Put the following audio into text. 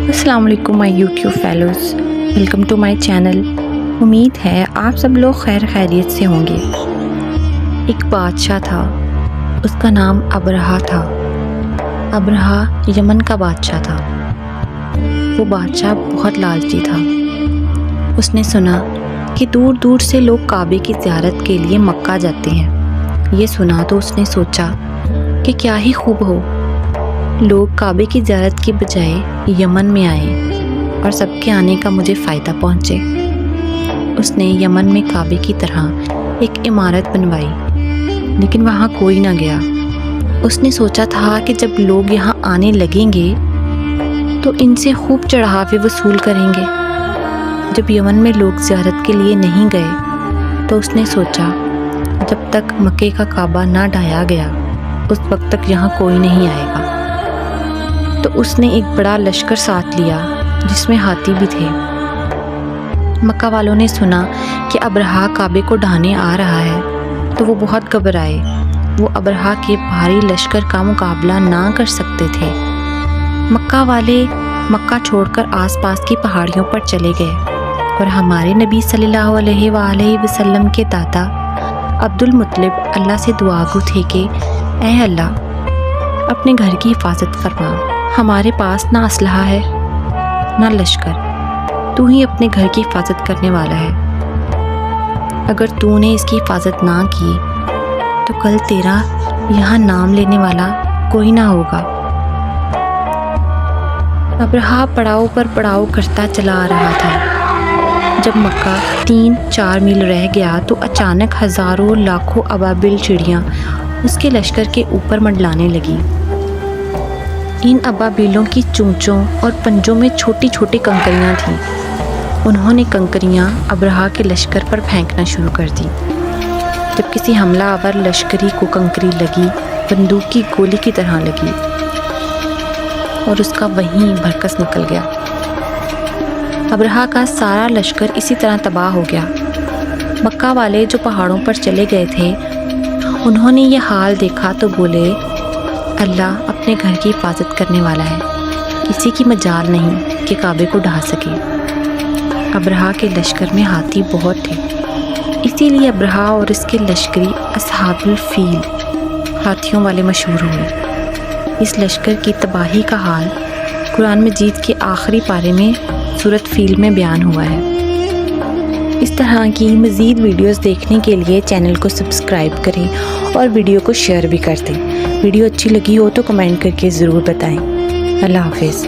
السلام علیکم my YouTube fellows, welcome to my channel. امید ہے آپ سب لوگ خیر خیریت سے ہوں گے۔ ایک بادشاہ تھا، اس کا نام ابرہہ تھا۔ ابرہہ یمن کا بادشاہ تھا۔ وہ بادشاہ بہت لالچی تھا۔ اس نے سنا کہ دور دور سے لوگ کعبے کی زیارت کے لیے مکہ جاتے ہیں۔ یہ سنا تو اس نے سوچا کہ کیا ہی خوب ہو، لوگ کعبے کی زیارت کی بجائے یمن میں آئیں اور سب کے آنے کا مجھے فائدہ پہنچے۔ اس نے یمن میں کعبے کی طرح ایک عمارت بنوائی، لیکن وہاں کوئی نہ گیا۔ اس نے سوچا تھا کہ جب لوگ یہاں آنے لگیں گے تو ان سے خوب چڑھاوے وصول کریں گے۔ جب یمن میں لوگ زیارت کے لیے نہیں گئے تو اس نے سوچا جب تک مکے کا کعبہ نہ ڈھایا گیا اس وقت تک یہاں کوئی نہیں آئے گا۔ تو اس نے ایک بڑا لشکر ساتھ لیا جس میں ہاتھی بھی تھے۔ مکہ والوں نے سنا کہ ابرہہ کعبے کو ڈھانے آ رہا ہے تو وہ بہت گھبرائے۔ وہ ابرہہ کے بھاری لشکر کا مقابلہ نہ کر سکتے تھے۔ مکہ والے مکہ چھوڑ کر آس پاس کی پہاڑیوں پر چلے گئے اور ہمارے نبی صلی اللہ علیہ وآلہ وسلم کے دادا عبد المطلب اللہ سے دعا گو تھے کہ اے اللہ اپنے گھر کی حفاظت فرما۔ ہمارے پاس نہ اسلحہ ہے نہ لشکر، تو ہی اپنے گھر کی حفاظت کرنے والا ہے۔ اگر تو نے اس کی حفاظت نہ کی تو کل تیرا یہاں نام لینے والا کوئی نہ ہوگا۔ ابرہہ پڑاؤ پر پڑاؤ کرتا چلا آ رہا تھا۔ جب مکہ 3-4 میل رہ گیا تو اچانک ہزاروں لاکھوں ابابیل چڑیاں اس کے لشکر کے اوپر منڈلانے لگی۔ ان ابابیلوں کی چونچوں اور پنجوں میں چھوٹی چھوٹی کنکریاں تھیں۔ انہوں نے کنکریاں ابرہہ کے لشکر پر پھینکنا شروع کر دی۔ جب کسی حملہ آور لشکری کو کنکری لگی، بندوق کی گولی کی طرح لگی اور اس کا وہیں بھرکس نکل گیا۔ ابرہہ کا سارا لشکر اسی طرح تباہ ہو گیا۔ مکہ والے جو پہاڑوں پر چلے گئے تھے انہوں نے یہ حال دیکھا تو بولے اللہ اپنے گھر کی حفاظت کرنے والا ہے، کسی کی مجال نہیں کہ کعبے کو ڈھا سکے۔ ابرہہ کے لشکر میں ہاتھی بہت تھے، اسی لیے ابرہہ اور اس کے لشکری اصحاب الفیل ہاتھیوں والے مشہور ہوئے۔ اس لشکر کی تباہی کا حال قرآن مجید کے آخری پارے میں سورۃ فیل میں بیان ہوا ہے۔ اس طرح کی مزید ویڈیوز دیکھنے کے لیے چینل کو سبسکرائب کریں اور ویڈیو کو شیئر بھی کر دیں۔ ویڈیو اچھی لگی ہو تو کمنٹ کر کے ضرور بتائیں۔ اللہ حافظ۔